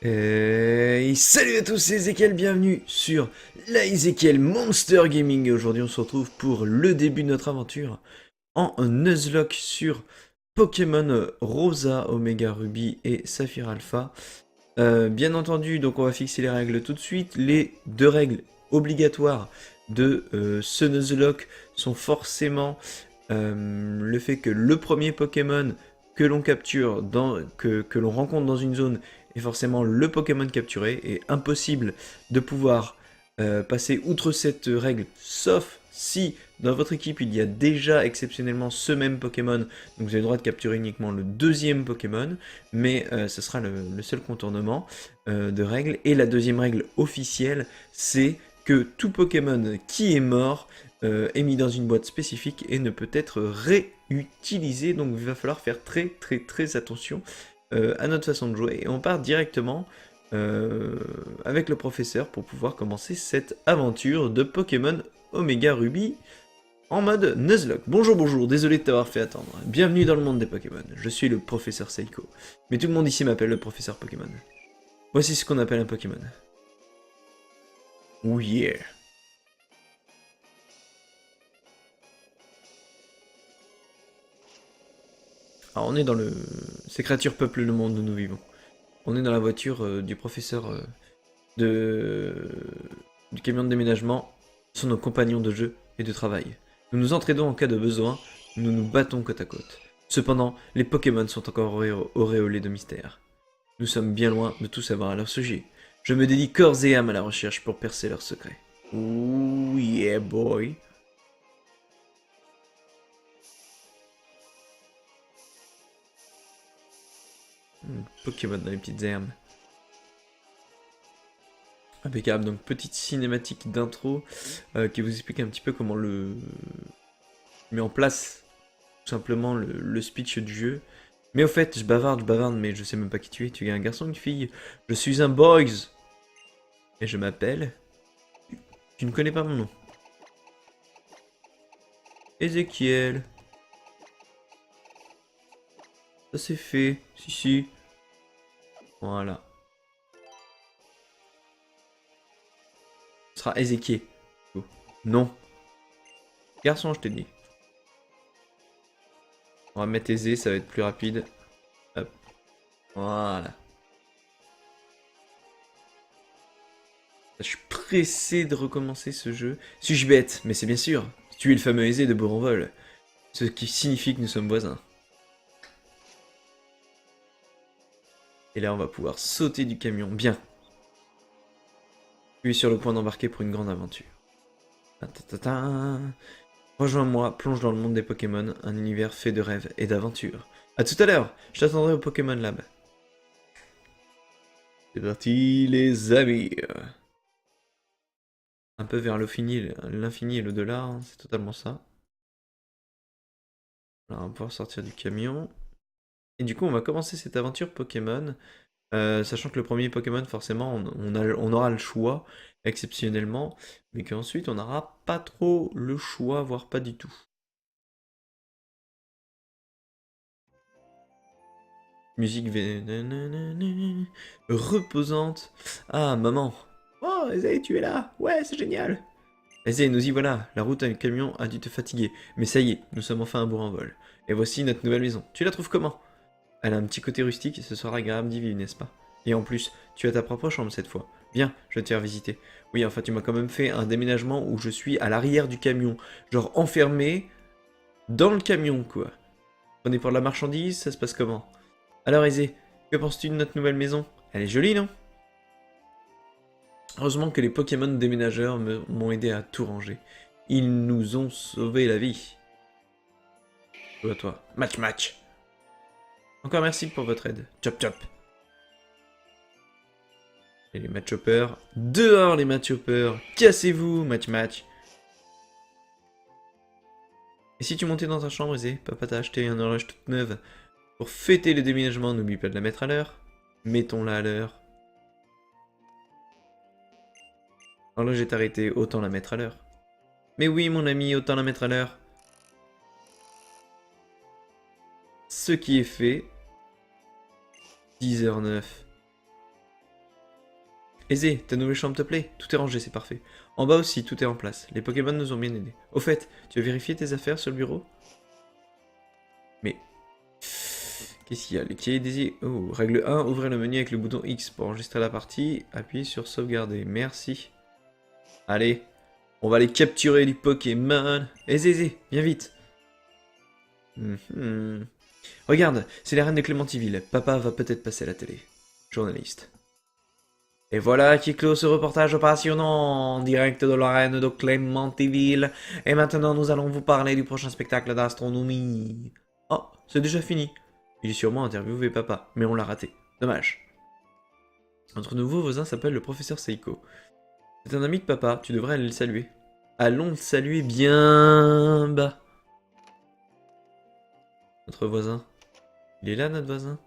Et salut à tous, c'est Ezekiel, bienvenue sur la Ezekiel Monster Gaming. Et aujourd'hui on se retrouve pour le début de notre aventure en Nuzlocke sur Pokémon Rosa, Omega Ruby et Saphir Alpha. Bien entendu, donc on va fixer les règles tout de suite. Les deux règles obligatoires de ce Nuzlocke sont forcément le fait que le premier Pokémon que l'on capture, que l'on rencontre dans une zone, est forcément le Pokémon capturé, et impossible de pouvoir passer outre cette règle, sauf si dans votre équipe il y a déjà exceptionnellement ce même Pokémon, donc vous avez le droit de capturer uniquement le deuxième Pokémon, mais ce sera le seul contournement de règle. Et la deuxième règle officielle, c'est que tout Pokémon qui est mort est mis dans une boîte spécifique et ne peut être réutilisé, donc il va falloir faire très attention à notre façon de jouer, et on part directement avec le professeur pour pouvoir commencer cette aventure de Pokémon Omega Ruby en mode Nuzlocke. Bonjour, désolé de t'avoir fait attendre. Bienvenue dans le monde des Pokémon, je suis le professeur Seiko, mais tout le monde ici m'appelle le professeur Pokémon. Voici ce qu'on appelle un Pokémon. Oh yeah. Alors on est dans le... Ces créatures peuplent le monde où nous vivons. On est dans la voiture du professeur de... du camion de déménagement. Ce sont nos compagnons de jeu et de travail. Nous nous entraidons en cas de besoin, nous nous battons côte à côte. Cependant, les Pokémon sont encore auréolés de mystère. Nous sommes bien loin de tout savoir à leur sujet. Je me dédie corps et âme à la recherche pour percer leurs secrets. Ooh yeah boy. Pokémon dans les petites herbes. Impeccable, donc petite cinématique d'intro qui vous explique un petit peu comment le met en place tout simplement le speech du jeu. Mais au fait, je bavarde, mais je sais même pas qui tu es. Tu es un garçon ou une fille? Je suis un boys. Et je m'appelle... Tu ne connais pas mon nom. Ezekiel. Ça c'est fait. Si. Voilà. Ce sera Ezekiel. Oh. Non. Garçon, je t'ai dit. On va mettre Ezé, ça va être plus rapide. Hop. Voilà. Je suis pressé de recommencer ce jeu. Suis-je bête? Mais c'est bien sûr. Tu es le fameux Aisé de Bourronvol. Ce qui signifie que nous sommes voisins. Et là, on va pouvoir sauter du camion. Bien. Tu es sur le point d'embarquer pour une grande aventure. Rejoins-moi, plonge dans le monde des Pokémon, un univers fait de rêves et d'aventures. A tout à l'heure, je t'attendrai au Pokémon Lab. C'est parti, les amis. Un peu vers l'infini et l'au-delà, hein, c'est totalement ça. Alors, on va pouvoir sortir du camion. Et du coup, on va commencer cette aventure Pokémon. Sachant que le premier Pokémon, forcément, on aura le choix, exceptionnellement, mais qu'ensuite, on n'aura pas trop le choix, voire pas du tout. Musique reposante. Ah, maman. Oh, Ezei, tu es là. Ouais, c'est génial. Ezei, nous y voilà. La route avec le camion a dû te fatiguer. Mais ça y est, nous sommes enfin à bout en vol. Et voici notre nouvelle maison. Tu la trouves comment? Elle a un petit côté rustique et ce sera agréable d'y vivre, n'est-ce pas? Et en plus, tu as ta propre chambre cette fois. Viens, je vais te faire visiter. Oui, enfin, tu m'as quand même fait un déménagement où je suis à l'arrière du camion. Genre enfermé dans le camion, quoi. On est pour de la marchandise, ça se passe comment? Alors, Aisé, que penses-tu de notre nouvelle maison? Elle est jolie, non? Heureusement que les Pokémon déménageurs m'ont aidé à tout ranger. Ils nous ont sauvé la vie. Toi. Match. Encore merci pour votre aide. Chop. Et les match-hoppers. Dehors les match-hoppers. Cassez-vous, match. Et si tu montais dans ta chambre, Aisé, papa t'a acheté une horloge toute neuve. Pour fêter le déménagement, n'oublie pas de la mettre à l'heure. Mettons-la à l'heure. L'horloge est arrêtée, autant la mettre à l'heure. Mais oui, mon ami, autant la mettre à l'heure. Ce qui est fait. 10h09. Aisé, ta nouvelle chambre te plaît? Tout est rangé, c'est parfait. En bas aussi, tout est en place. Les Pokémon nous ont bien aidés. Au fait, tu as vérifié tes affaires sur le bureau? Mais... Qu'est-ce qu'il y a? Les cahiers désignés. Oh, règle 1, ouvrez le menu avec le bouton X pour enregistrer la partie. Appuyez sur sauvegarder. Merci. Allez, on va les capturer du Pokémon. Aisé, viens vite. Regarde, c'est la reine de Clémentiville. Papa va peut-être passer à la télé. Journaliste. Et voilà qui clôt ce reportage passionnant en direct de la reine de Clémentiville. Et maintenant, nous allons vous parler du prochain spectacle d'astronomie. Oh, c'est déjà fini. Il est sûrement interviewé papa, mais on l'a raté. Dommage. Notre nouveau voisin s'appelle le professeur Seiko. C'est un ami de papa, tu devrais aller le saluer. Allons le saluer bien bas. Notre voisin. Il est là, notre voisin?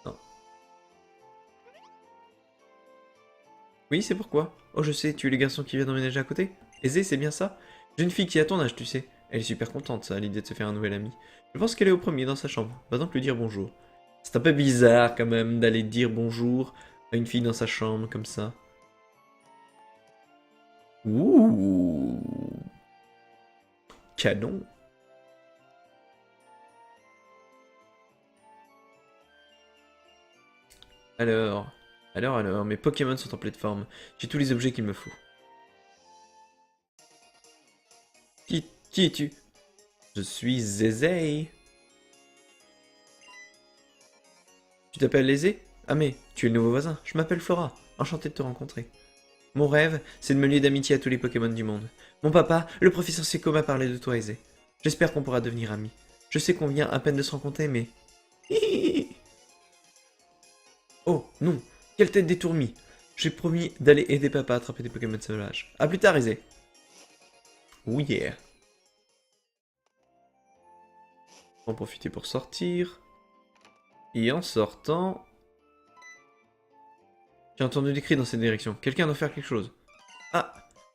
Non. Oui, c'est pourquoi. Oh, je sais, tu es le garçon qui vient d'emménager à côté? Aisé, c'est bien ça? J'ai une fille qui a ton âge, tu sais. Elle est super contente, ça, à l'idée de se faire un nouvel ami. Je pense qu'elle est au premier dans sa chambre. Va donc lui dire bonjour. C'est un peu bizarre, quand même, d'aller dire bonjour à une fille dans sa chambre, comme ça. Ouh. Canon. Alors, mes Pokémon sont en pleine forme. J'ai tous les objets qu'il me faut. Qui es-tu? Je suis Zézé. Tu t'appelles Aisé? Ah mais, tu es le nouveau voisin. Je m'appelle Flora. Enchanté de te rencontrer. Mon rêve, c'est de me lier d'amitié à tous les Pokémon du monde. Mon papa, le professeur Seiko m'a parlé de toi, Aisé. J'espère qu'on pourra devenir amis. Je sais qu'on vient à peine de se rencontrer, mais... Oh, non. Quelle tête d'étourmi. J'ai promis d'aller aider papa à attraper des Pokémon sauvages. A plus tard, Aisé. Oh yeah. On va en profiter pour sortir. Et en sortant... J'ai entendu des cris dans cette direction. Quelqu'un doit faire quelque chose. Ah!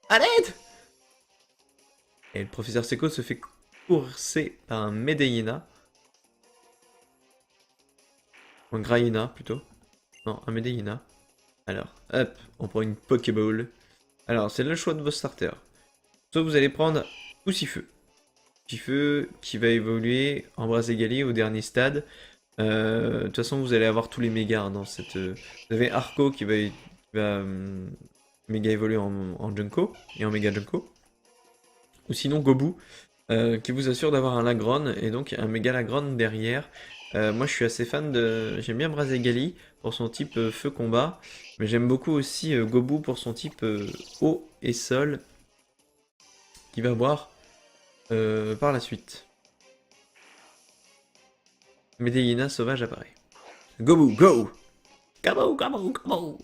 À l'aide! Et le professeur Seiko se fait courser par un Medeyena. Un Grayena, plutôt. Non, un Medeyena. Alors, hop, on prend une Pokéball. Alors, c'est le choix de vos starters. Soit vous allez prendre Poussifeu. Poussifeu qui va évoluer en Braségali au dernier stade. De toute façon, vous allez avoir tous les mégas hein, dans cette... Vous avez Arco qui va méga évoluer en Junko et en méga Junko. Ou sinon Gobu qui vous assure d'avoir un Lagron et donc un méga Lagron derrière. Moi je suis assez fan de... J'aime bien Braségali pour son type feu combat. Mais j'aime beaucoup aussi Gobu pour son type eau et sol. Qui va boire par la suite. Medellina sauvage apparaît. Gobu, go! Go!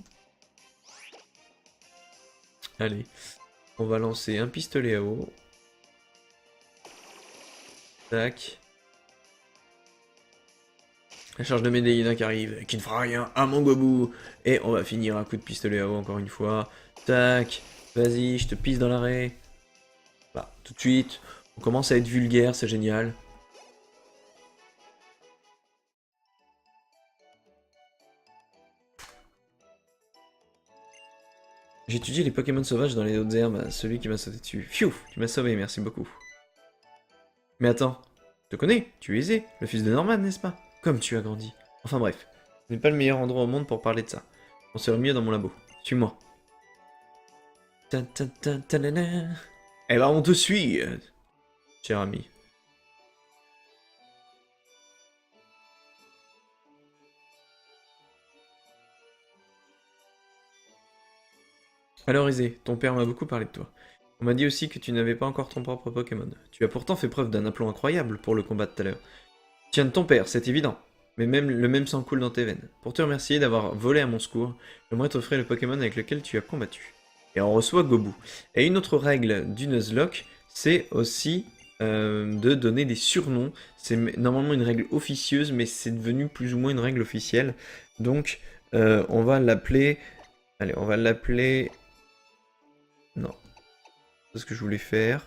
Allez, on va lancer un pistolet à eau. Tac. La charge de Medellina qui arrive, qui ne fera rien à mon Gobu. Et on va finir un coup de pistolet à eau encore une fois. Tac. Vas-y, je te pisse dans l'arrêt. Bah, tout de suite. On commence à être vulgaire, c'est génial. J'ai étudié les Pokémon sauvages dans les hautes herbes, celui qui m'a sauté dessus. Pfiou, tu m'as sauvé, merci beaucoup. Mais attends, je te connais, tu es Aisé, le fils de Norman, n'est-ce pas? Comme tu as grandi. Enfin bref, ce n'est pas le meilleur endroit au monde pour parler de ça. On serait mieux dans mon labo. Suis-moi. Eh ben on te suit, cher ami. Alors Aisé, ton père m'a beaucoup parlé de toi. On m'a dit aussi que tu n'avais pas encore ton propre Pokémon. Tu as pourtant fait preuve d'un aplomb incroyable pour le combat de tout à l'heure. Tiens de ton père, c'est évident. Mais même le même sang coule dans tes veines. Pour te remercier d'avoir volé à mon secours, j'aimerais t'offrir le Pokémon avec lequel tu as combattu. Et on reçoit Gobu. Et une autre règle du Nuzlocke, c'est aussi de donner des surnoms. C'est normalement une règle officieuse, mais c'est devenu plus ou moins une règle officielle. Donc, on va l'appeler... Allez, on va l'appeler... Non. C'est ce que je voulais faire.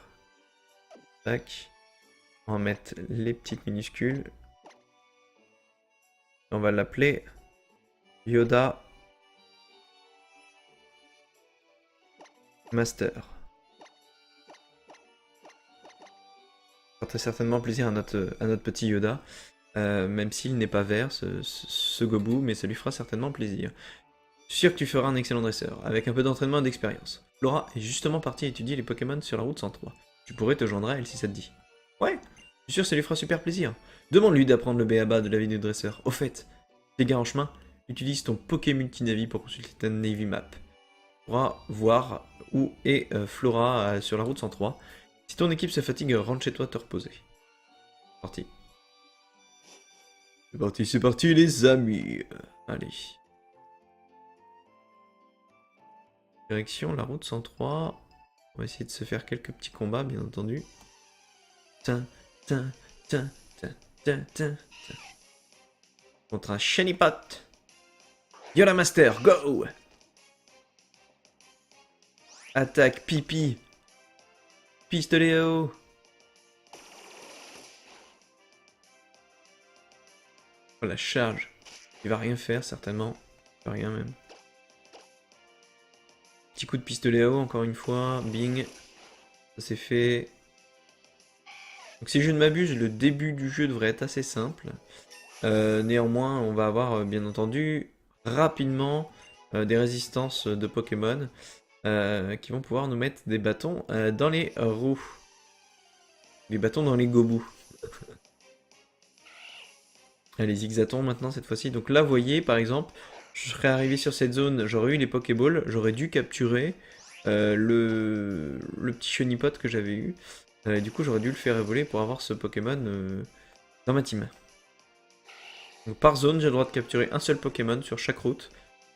Tac. On va mettre les petites minuscules. On va l'appeler Yoda Master. Ça ferait certainement plaisir à notre petit Yoda. Même s'il n'est pas vert, ce Gobu, mais ça lui fera certainement plaisir. Je suis sûr que tu feras un excellent dresseur, avec un peu d'entraînement et d'expérience. Flora est justement partie étudier les Pokémon sur la route 103. Tu pourrais te joindre à elle si ça te dit. Ouais, je suis sûr que ça lui fera super plaisir. Demande-lui d'apprendre le b.a.-ba de la vie du dresseur. Au fait, les gars en chemin, utilise ton Poké Multinavi pour consulter ta Navy Map. Tu pourras voir où est Flora sur la route 103. Si ton équipe se fatigue, rentre chez toi te reposer. Parti. C'est parti les amis. Allez. Direction la route 103. On va essayer de se faire quelques petits combats, bien entendu. Tin, tin, tin, tin, tin, tin, tin. Contre un Shiny Pot. Yoda Master, go! Attaque, pipi. Pistolet à eau. Oh, la charge. Il va rien faire, certainement. Il va rien même. Petit coup de pistolet à eau, encore une fois. Bing. Ça c'est fait. Donc si je ne m'abuse, le début du jeu devrait être assez simple. Néanmoins, on va avoir, bien entendu, rapidement des résistances de Pokémon qui vont pouvoir nous mettre des bâtons dans les roues. Des bâtons dans les gobous. Allez, zigzatons maintenant cette fois-ci. Donc là, vous voyez, par exemple, je serais arrivé sur cette zone, j'aurais eu les Pokéballs, j'aurais dû capturer le petit Chenipot que j'avais eu. Du coup, j'aurais dû le faire évoluer pour avoir ce Pokémon dans ma team. Donc par zone, j'ai le droit de capturer un seul Pokémon sur chaque route.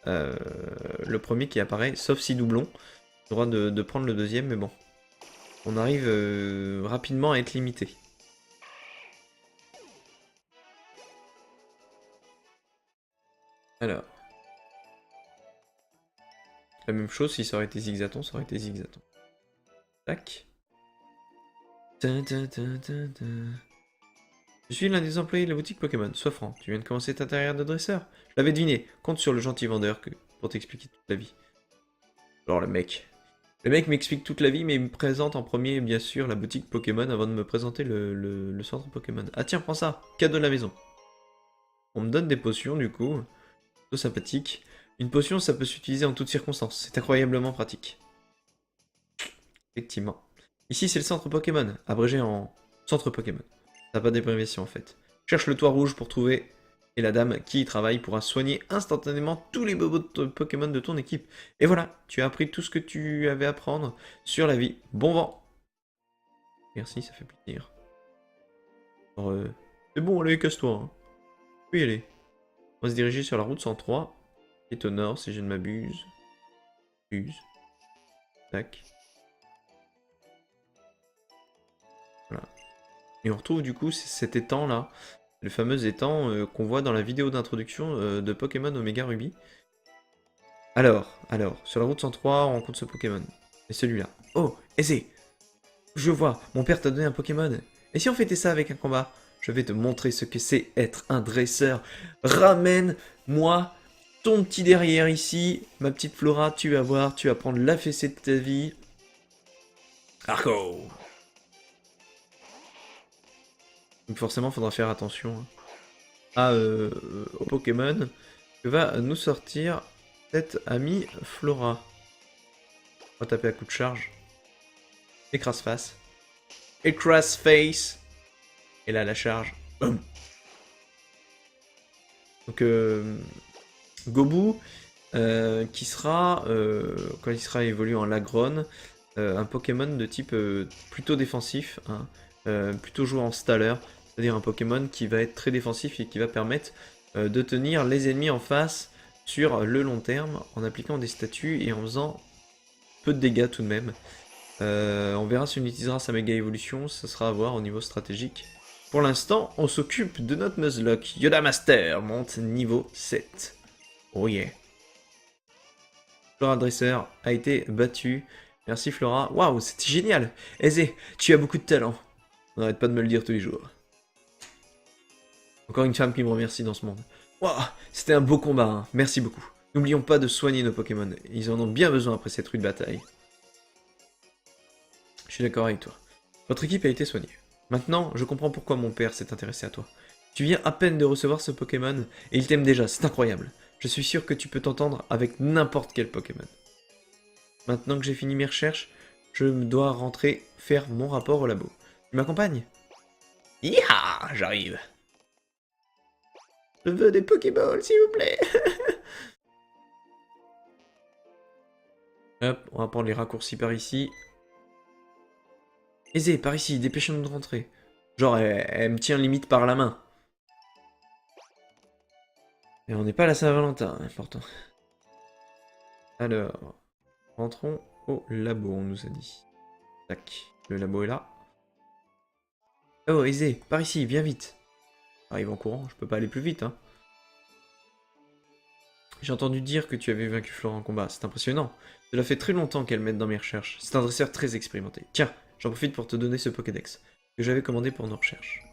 Le premier qui apparaît, sauf si doublon. J'ai le droit de prendre le deuxième, mais bon. On arrive rapidement à être limité. Alors. La même chose, si ça aurait été zigzaton, ça aurait été zigzaton. Tac. Je suis l'un des employés de la boutique Pokémon. Sois franc, tu viens de commencer ta carrière de dresseur. Je l'avais deviné. Compte sur le gentil vendeur pour t'expliquer toute la vie. Alors le mec. Le mec m'explique toute la vie, mais il me présente en premier, bien sûr, la boutique Pokémon avant de me présenter le centre Pokémon. Ah tiens, prends ça. Cadeau de la maison. On me donne des potions, du coup. Plutôt sympathique. Une potion, ça peut s'utiliser en toutes circonstances. C'est incroyablement pratique. Effectivement. Ici, c'est le centre Pokémon, abrégé en centre Pokémon. T'as pas d'abréviation en fait. Cherche le toit rouge pour trouver, et la dame qui y travaille pourra soigner instantanément tous les bobos de Pokémon de ton équipe. Et voilà, tu as appris tout ce que tu avais à apprendre sur la vie. Bon vent. Merci, ça fait plaisir. Alors, c'est bon, allez, casse-toi. Hein. Tu peux y aller. On va se diriger sur la route 103, qui est au nord, si je ne m'abuse. Tac. Voilà. Et on retrouve du coup cet étang là, le fameux étang qu'on voit dans la vidéo d'introduction de Pokémon Omega Ruby. Alors, sur la route 103, on rencontre ce Pokémon. Et celui-là. Oh, Aizé! Je vois, mon père t'a donné un Pokémon. Et si on fêtait ça avec un combat? Je vais te montrer ce que c'est être un dresseur. Ramène-moi ton petit derrière ici. Ma petite Flora, tu vas voir, tu vas prendre la fessée de ta vie. Arco! Donc forcément, il faudra faire attention au Pokémon que va nous sortir cette amie Flora. On va taper à coup de charge. Écrase face. Écrase face. Et là, la charge. Boum. Donc, Gobu, qui sera, quand il sera évolué en Lagron, un Pokémon de type plutôt défensif, hein, plutôt joué en Staller. C'est-à-dire un Pokémon qui va être très défensif et qui va permettre de tenir les ennemis en face sur le long terme en appliquant des statuts et en faisant peu de dégâts tout de même. On verra si on utilisera sa méga évolution, ça sera à voir au niveau stratégique. Pour l'instant, on s'occupe de notre Nuzlocke. Yoda Master monte niveau 7. Oh yeah. Flora Dresseur a été battu. Merci Flora. Waouh, c'était génial. Aizé, tu as beaucoup de talent. On n'arrête pas de me le dire tous les jours. Encore une femme qui me remercie dans ce monde. Waouh, c'était un beau combat, hein. Merci beaucoup. N'oublions pas de soigner nos Pokémon. Ils en ont bien besoin après cette rude bataille. suis d'accord avec toi. Votre équipe a été soignée. Maintenant, je comprends pourquoi mon père s'est intéressé à toi. Tu viens à peine de recevoir ce Pokémon, et il t'aime déjà, c'est incroyable. Je suis sûr que tu peux t'entendre avec n'importe quel Pokémon. Maintenant que j'ai fini mes recherches, je dois rentrer faire mon rapport au labo. Tu m'accompagnes? Yaha, j'arrive. Je veux des Pokéballs, s'il vous plaît. Hop, on va prendre les raccourcis par ici. Aisé, par ici, dépêchons-nous de rentrer. Genre, elle me tient limite par la main. Et on n'est pas à la Saint-Valentin, important. Alors, rentrons au labo, on nous a dit. Tac, le labo est là. Oh, Aisé, par ici, viens vite. Arrive en courant, je peux pas aller plus vite, hein. J'ai entendu dire que tu avais vaincu Flora en combat, c'est impressionnant. Cela fait très longtemps qu'elle m'aide dans mes recherches. C'est un dresseur très expérimenté. Tiens, j'en profite pour te donner ce Pokédex, que j'avais commandé pour nos recherches.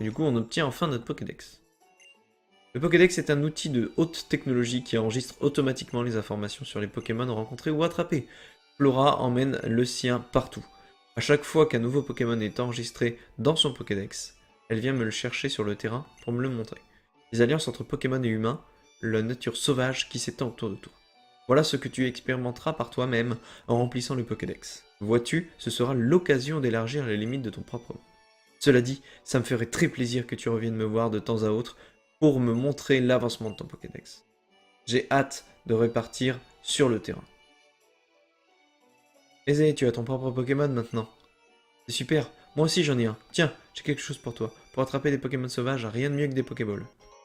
Et du coup, on obtient enfin notre Pokédex. Le Pokédex est un outil de haute technologie qui enregistre automatiquement les informations sur les Pokémon rencontrés ou attrapés. Flora emmène le sien partout. À chaque fois qu'un nouveau Pokémon est enregistré dans son Pokédex, elle vient me le chercher sur le terrain pour me le montrer. Les alliances entre Pokémon et humains, la nature sauvage qui s'étend autour de toi. Voilà ce que tu expérimenteras par toi-même en remplissant le Pokédex. Vois-tu, ce sera l'occasion d'élargir les limites de ton propre monde. Cela dit, ça me ferait très plaisir que tu reviennes me voir de temps à autre pour me montrer l'avancement de ton Pokédex. J'ai hâte de repartir sur le terrain. Aisé, tu as ton propre Pokémon maintenant. C'est super, moi aussi j'en ai un. Tiens, j'ai quelque chose pour toi. Pour attraper des Pokémon sauvages, rien de mieux que des Pokéballs.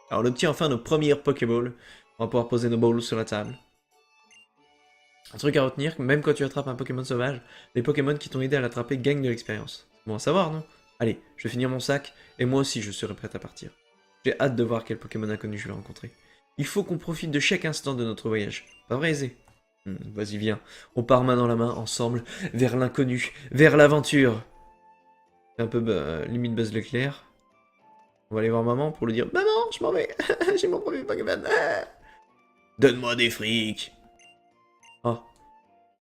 Alors on obtient enfin nos premières Pokéballs. On va pouvoir poser nos balls sur la table. Un truc à retenir, même quand tu attrapes un Pokémon sauvage, les Pokémon qui t'ont aidé à l'attraper gagnent de l'expérience. Bon à savoir, non? Allez, je vais finir mon sac, et moi aussi je serai prêt à partir. J'ai hâte de voir quel Pokémon inconnu je vais rencontrer. Il faut qu'on profite de chaque instant de notre voyage. Pas vrai, Aisé? Vas-y, viens. On part main dans la main, ensemble, vers l'inconnu, vers l'aventure. C'est un peu limite Buzz l'éclair. On va aller voir maman pour lui dire Maman, je m'en vais. J'ai mon premier Pokémon. Donne-moi des frics. Oh.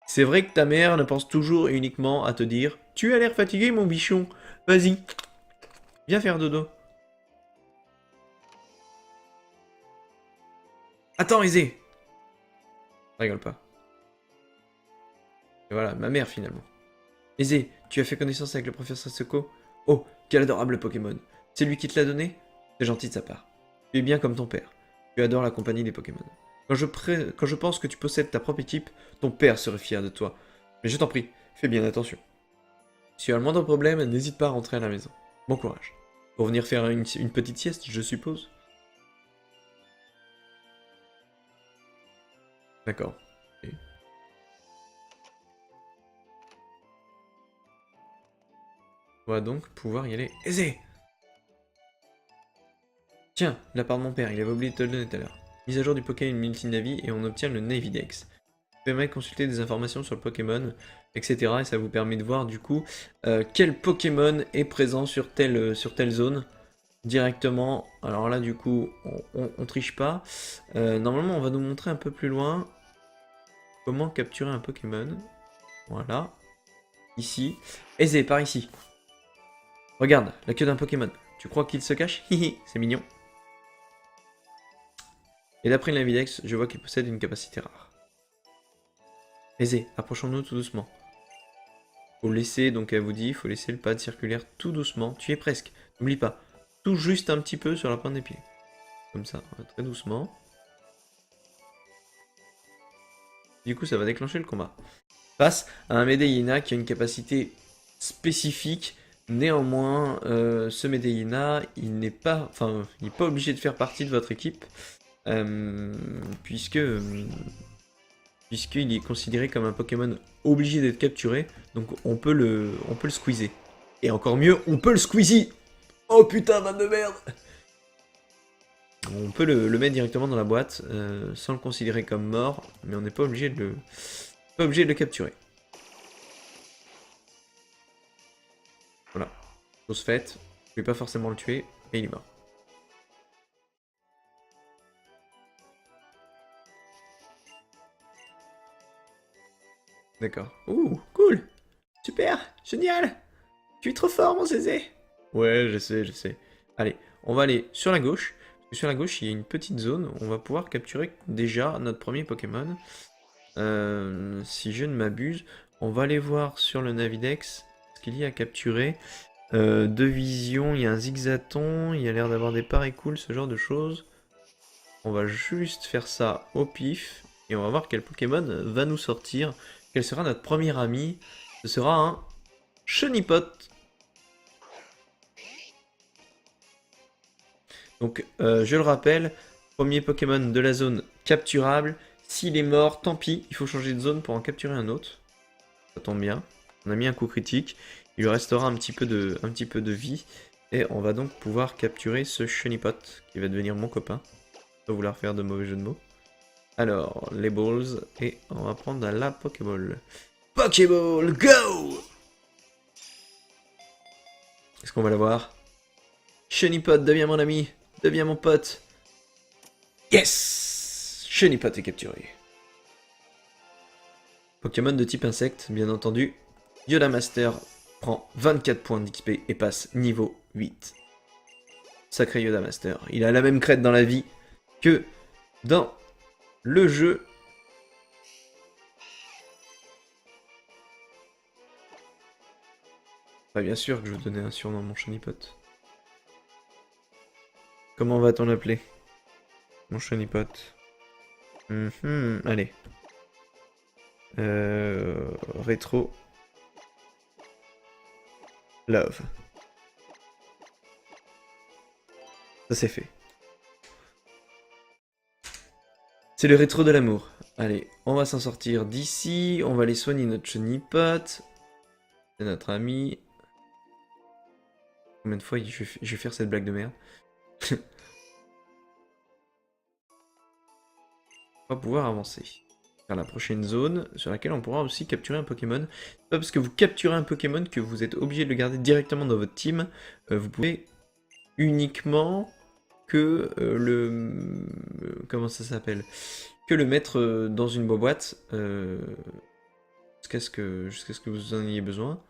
C'est vrai que ta mère ne pense toujours et uniquement à te dire Tu as l'air fatigué, mon bichon. Vas-y. Viens faire dodo. Attends, Aisé. Rigole pas. Et voilà, ma mère finalement. Aisé, tu as fait connaissance avec le professeur Seko? Oh, quel adorable Pokémon. C'est lui qui te l'a donné? C'est gentil de sa part. Tu es bien comme ton père. Tu adores la compagnie des Pokémon. Quand je pense que tu possèdes ta propre équipe, ton père serait fier de toi. Mais je t'en prie, fais bien attention. Si tu as le moindre problème, n'hésite pas à rentrer à la maison. Bon courage. Pour venir faire une petite sieste, je suppose? D'accord. Ok. On va donc pouvoir y aller. Aisé! Tiens, la part de mon père, il avait oublié de te le donner tout à l'heure. Mise à jour du Pokémon Multinavi et on obtient le Navidex. Ça permet de consulter des informations sur le Pokémon, etc. Et ça vous permet de voir du coup quel Pokémon est présent sur telle zone directement. Alors là du coup on triche pas. Normalement on va nous montrer un peu plus loin comment capturer un Pokémon. Voilà. Ici. Aisé, par ici. Regarde, la queue d'un Pokémon. Tu crois qu'il se cache? Hihi, c'est mignon. Et d'après le Navidex, je vois qu'il possède une capacité rare. Aisé, approchons-nous tout doucement. Faut laisser, donc elle vous dit, faut laisser le pad circulaire tout doucement. Tu y es presque, n'oublie pas. Tout juste un petit peu sur la pointe des pieds. Comme ça, très doucement. Du coup, ça va déclencher le combat. Face à un Medellina qui a une capacité spécifique. Néanmoins, ce Medellina, il n'est pas obligé de faire partie de votre équipe. Puisqu'il est considéré comme un Pokémon obligé d'être capturé, donc on peut le squeezer. Et encore mieux, on peut le squeezie. Oh putain, vanne de merde. On peut le mettre directement dans la boîte, sans le considérer comme mort, mais on n'est pas obligé de le capturer. Voilà, chose faite, je vais pas forcément le tuer, et il est mort. D'accord. Ouh, cool. Super, génial. Tu es trop fort, mon Zézé. Ouais, je sais. Allez, on va aller sur la gauche. Parce que sur la gauche, il y a une petite zone où on va pouvoir capturer déjà notre premier Pokémon. Si je ne m'abuse, on va aller voir sur le Navidex ce qu'il y a à capturer. De vision, il y a un Zigzaton, il y a l'air d'avoir des Parécoules, ce genre de choses. On va juste faire ça au pif, et on va voir quel Pokémon va nous sortir. Quel sera notre premier ami? Ce sera un Chenippot. Donc, je le rappelle, premier Pokémon de la zone capturable. S'il est mort, tant pis, il faut changer de zone pour en capturer un autre. Ça tombe bien. On a mis un coup critique. Il lui restera un petit peu de vie. Et on va donc pouvoir capturer ce Chenippot, qui va devenir mon copain. Pas vouloir faire de mauvais jeu de mots. Alors, les balls, et on va prendre la Pokéball. Pokéball, go! Est-ce qu'on va l'avoir? Chenippot, deviens mon ami, deviens mon pote. Yes! Chenippot est capturé. Pokémon de type insecte, bien entendu. Yoda Master prend 24 points d'XP et passe niveau 8. Sacré Yoda Master. Il a la même crête dans la vie que dans le jeu. Bah bien sûr que je vais donner un surnom à mon Chenippot. Comment va-t-on l'appeler? Mon Chenippot. Allez. Rétro. Love. Ça c'est fait. C'est le rétro de l'amour. Allez, on va s'en sortir d'ici. On va aller soigner notre Chenippot. C'est notre ami. Combien de fois je vais faire cette blague de merde? On va pouvoir avancer vers la prochaine zone sur laquelle on pourra aussi capturer un Pokémon. C'est pas parce que vous capturez un Pokémon que vous êtes obligé de le garder directement dans votre team. Vous pouvez uniquement que comment ça s'appelle? Que le mettre dans une boîte jusqu'à ce que vous en ayez besoin.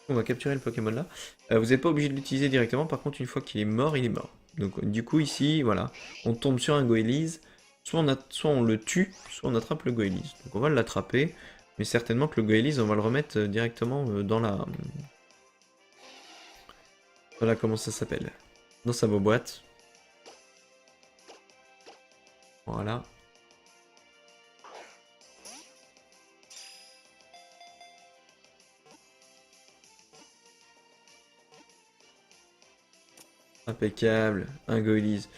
On va capturer le Pokémon là. Vous n'êtes pas obligé de l'utiliser directement, par contre une fois qu'il est mort, il est mort. Donc du coup ici, voilà, on tombe sur un Goélise, soit on le tue, soit on attrape le Goélise. Donc on va l'attraper, mais certainement que le Goélise, on va le remettre directement dans la... Voilà comment ça s'appelle. Dans sa boîte. Voilà. Impeccable, un Goélise.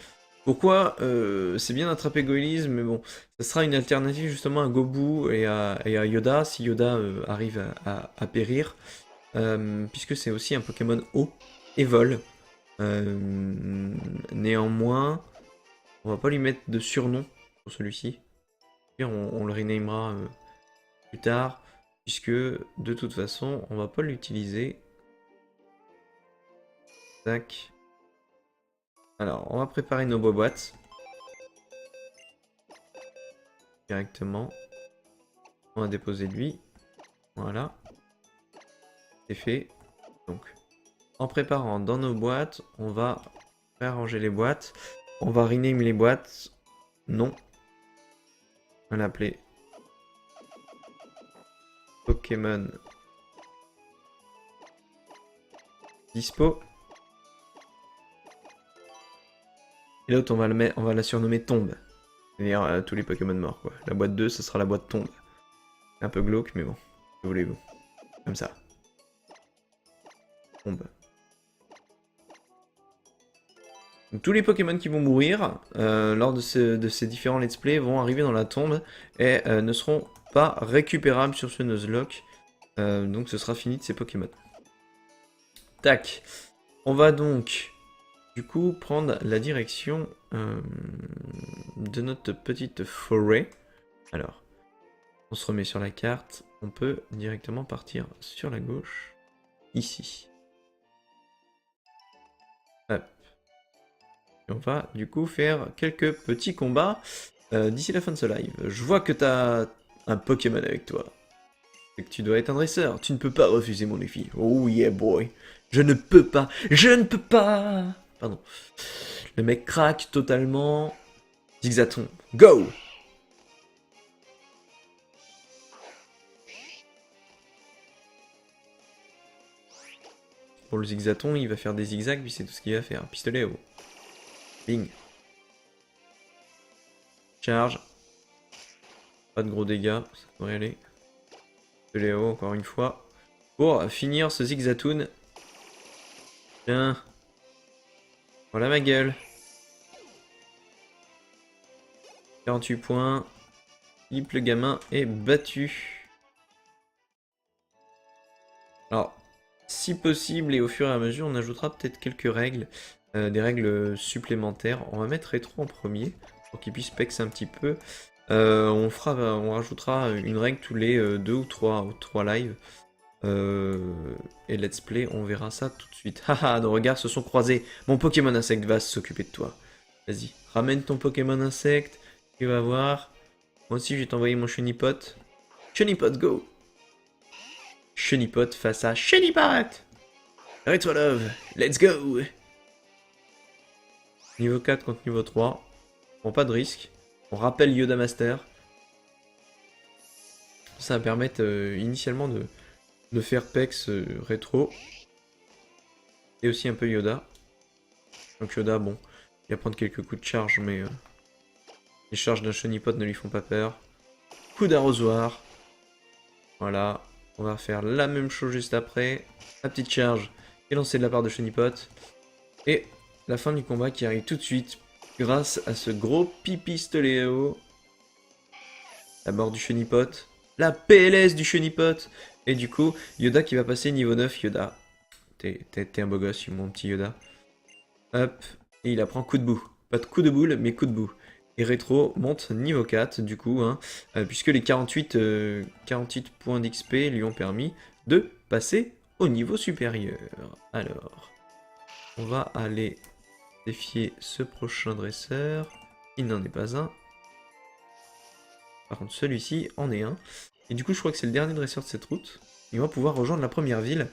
Pourquoi c'est bien d'attraper Goélise, mais bon, ça sera une alternative justement à Gobu et à Yoda, si Yoda arrive à périr, puisque c'est aussi un Pokémon eau et vol. Néanmoins, on va pas lui mettre de surnom pour celui-ci. On le renamera plus tard, puisque de toute façon, on va pas l'utiliser. Tac. Alors, on va préparer nos boîtes. Directement. On va déposer lui. Voilà. C'est fait. Donc, en préparant dans nos boîtes, on va réarranger les boîtes. On va rename les boîtes. Non. On va l'appeler Pokémon Dispo. Et l'autre, on va la surnommer Tombe. C'est-à-dire tous les Pokémon morts, quoi. La boîte 2, ce sera la boîte Tombe. C'est un peu glauque, mais bon. Que voulez-vous? Comme ça. Tombe. Donc, tous les Pokémon qui vont mourir lors de ces différents let's play vont arriver dans la tombe et ne seront pas récupérables sur ce Nuzlocke. Donc ce sera fini de ces Pokémon. Tac. On va donc du coup prendre la direction de notre petite forêt. Alors, on se remet sur la carte. On peut directement partir sur la gauche. Ici. Hop. Et on va du coup faire quelques petits combats d'ici la fin de ce live, je vois que t'as un Pokémon avec toi. C'est que tu dois être un dresseur. Tu ne peux pas refuser mon défi. Oh yeah boy. Je ne peux pas. Je ne peux pas. Pardon. Le mec craque totalement. Zigzaton. Go! Pour le Zigzaton, il va faire des zigzags, puis c'est tout ce qu'il va faire. Pistolet haut. Bing. Charge. Pas de gros dégâts, ça devrait aller. Pistolet haut, encore une fois. Pour finir ce Zigzatoon. Tiens. Voilà ma gueule. 48 points. Philippe le gamin est battu. Alors, si possible et au fur et à mesure, on ajoutera peut-être quelques règles. Des règles supplémentaires. On va mettre Rétro en premier, pour qu'il puisse pex un petit peu. On rajoutera une règle tous les 2 ou 3 lives. Et let's play, on verra ça tout de suite. Haha, nos regards se sont croisés. Mon Pokémon insecte va s'occuper de toi. Vas-y, ramène ton Pokémon insecte. Tu vas voir. Moi aussi, je vais t'envoyer mon Chenipot. Chenipot, go! Chenipot face à Chenipot! Retro Love, let's go! Niveau 4 contre niveau 3. Bon, pas de risque. On rappelle Yoda Master. Ça va permettre initialement de faire Pex rétro. Et aussi un peu Yoda. Donc Yoda, bon, il va prendre quelques coups de charge, mais les charges d'un Chenipot ne lui font pas peur. Coup d'arrosoir. Voilà. On va faire la même chose juste après. La petite charge est lancée de la part de Chenipot. Et la fin du combat qui arrive tout de suite grâce à ce gros pipistoléo. La mort du Chenipot. La PLS du Chenipot. Et du coup, Yoda qui va passer niveau 9. Yoda, t'es un beau gosse, mon petit Yoda. Hop. Et il apprend coup de boue. Pas de coup de boule, mais coup de boue. Et Rétro monte niveau 4, du coup, hein, puisque les 48 points d'XP lui ont permis de passer au niveau supérieur. Alors, on va aller défier ce prochain dresseur. Il n'en est pas un. Par contre, celui-ci en est un. Et du coup, je crois que c'est le dernier dresseur de cette route. Et on va pouvoir rejoindre la première ville.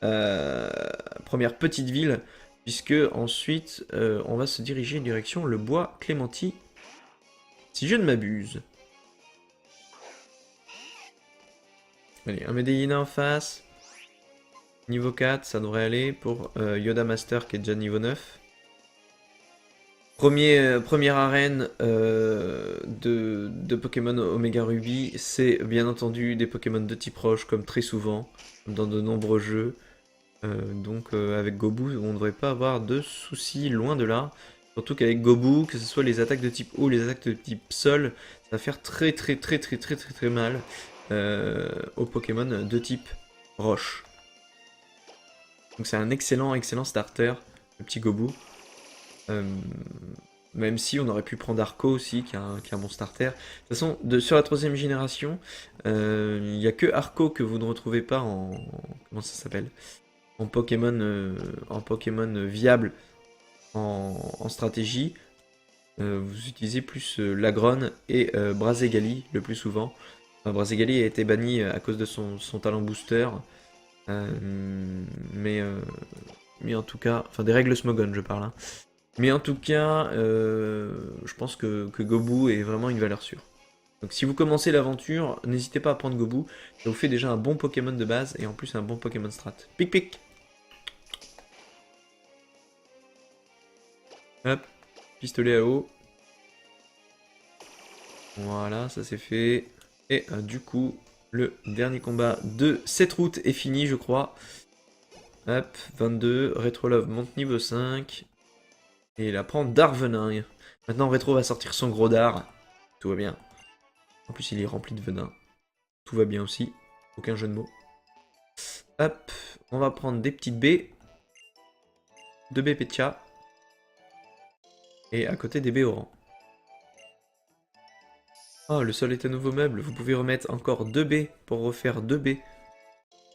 Première petite ville. Puisque ensuite, on va se diriger en direction le bois Clémenti. Si je ne m'abuse. Allez, un Medellina en face. Niveau 4, ça devrait aller pour Yoda Master qui est déjà niveau 9. Première arène de Pokémon Omega Ruby, c'est bien entendu des Pokémon de type roche comme très souvent dans de nombreux jeux. Donc avec Gobu, on ne devrait pas avoir de soucis loin de là. Surtout qu'avec Gobu, que ce soit les attaques de type eau, les attaques de type sol, ça va faire très mal aux Pokémon de type roche. Donc c'est un excellent starter, le petit Gobu. Même si on aurait pu prendre Arco aussi, qui est un bon starter. De toute façon, sur la 3ème génération, il n'y a que Arco que vous ne retrouvez pas en... Comment ça s'appelle? En Pokémon viable en stratégie. Vous utilisez plus Lagron et Brazegali le plus souvent. Enfin, Brazegali a été banni à cause de son talent booster. Mais en tout cas, enfin des règles Smogon je parle. Hein. Mais en tout cas, je pense que Gobu est vraiment une valeur sûre. Donc si vous commencez l'aventure, n'hésitez pas à prendre Gobu. Ça vous fait déjà un bon Pokémon de base et en plus un bon Pokémon strat. Pic pic. Hop, pistolet à eau. Voilà, ça c'est fait. Et du coup, le dernier combat de cette route est fini, je crois. Hop, 22. Retro Love monte niveau 5. Et il apprend Darvenin. Maintenant, Retro va sortir son gros dard. Tout va bien. En plus, il est rempli de venin. Tout va bien aussi. Aucun jeu de mots. Hop, on va prendre des petites baies. 2 baies Petia. Et à côté des baies orangs. Oh, le sol est un nouveau meuble. Vous pouvez remettre encore 2 baies pour refaire 2 baies.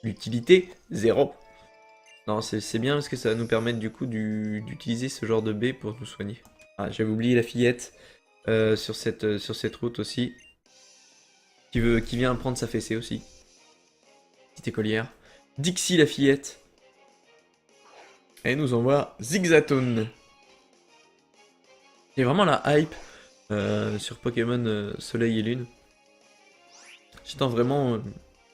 L'utilité, 0. Non, c'est bien parce que ça va nous permettre du coup d'utiliser ce genre de baies pour nous soigner. Ah, j'avais oublié la fillette. sur cette route aussi. Qui vient prendre sa fessée aussi. Petite écolière. Dixie la fillette. Et nous envoie Zigzaton. Il y a vraiment la hype sur Pokémon Soleil et Lune. J'attends vraiment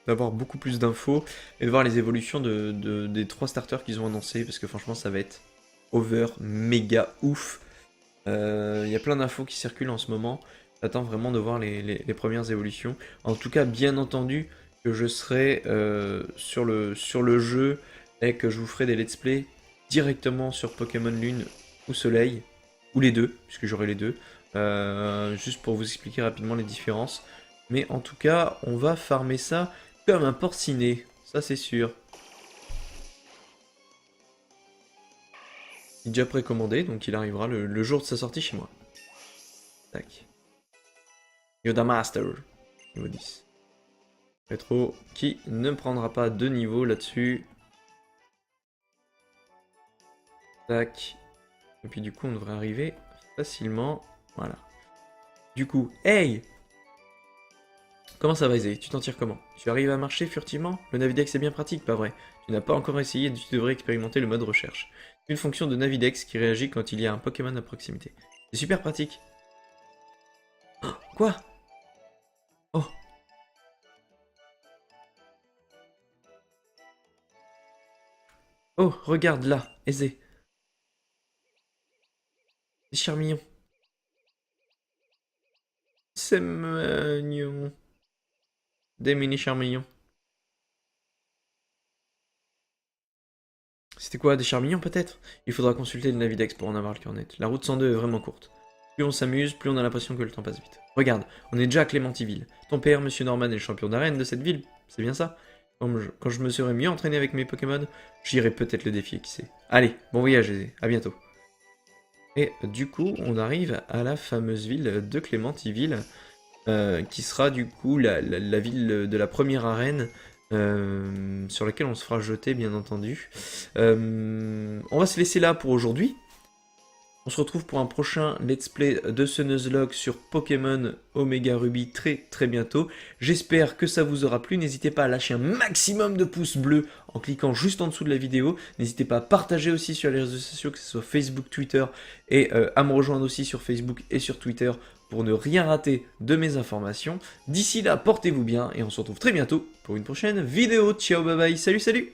d'avoir beaucoup plus d'infos et de voir les évolutions des 3 starters qu'ils ont annoncés, parce que franchement ça va être over, méga ouf. Il y a plein d'infos qui circulent en ce moment. J'attends vraiment de voir les premières évolutions. En tout cas, bien entendu, que je serai sur le jeu et que je vous ferai des let's play directement sur Pokémon Lune ou Soleil, ou les deux, puisque j'aurai les deux, juste pour vous expliquer rapidement les différences. Mais en tout cas, on va farmer ça comme un porciné, ça c'est sûr. Il est déjà précommandé, donc il arrivera le jour de sa sortie chez moi. Tac. Yoda Master, niveau 10. Rétro, qui ne prendra pas de niveau là-dessus. Tac. Et puis du coup, on devrait arriver facilement. Voilà. Du coup, hey! Comment ça va, Izzy? Tu t'en tires comment? Tu arrives à marcher furtivement? Le Navidex est bien pratique, pas vrai? Tu n'as pas encore essayé et tu devrais expérimenter le mode recherche. C'est une fonction de Navidex qui réagit quand il y a un Pokémon à proximité. C'est super pratique. Oh, quoi? Oh. Oh, regarde là, Aisé. Des charmillons. C'est mignon. Des mini charmillons. C'était quoi, des charmillons peut-être? Il faudra consulter le Navidex pour en avoir le cœur net. La route 102 est vraiment courte. Plus on s'amuse, plus on a l'impression que le temps passe vite. Regarde, on est déjà à Clémentiville. Ton père, Monsieur Norman, est le champion d'arène de cette ville, c'est bien ça? Quand je me serai mieux entraîné avec mes Pokémon, j'irai peut-être le défier, qui sait. Allez, bon voyage, à bientôt. Et du coup, on arrive à la fameuse ville de Clémentiville, qui sera du coup la ville de la première arène, sur laquelle on se fera jeter, bien entendu. On va se laisser là pour aujourd'hui. On se retrouve pour un prochain let's play de ce Nuzlocke sur Pokémon Omega Ruby très bientôt. J'espère que ça vous aura plu. N'hésitez pas à lâcher un maximum de pouces bleus en cliquant juste en dessous de la vidéo. N'hésitez pas à partager aussi sur les réseaux sociaux, que ce soit Facebook, Twitter, et à me rejoindre aussi sur Facebook et sur Twitter pour ne rien rater de mes informations. D'ici là, portez-vous bien et on se retrouve très bientôt pour une prochaine vidéo. Ciao, bye bye, salut, salut!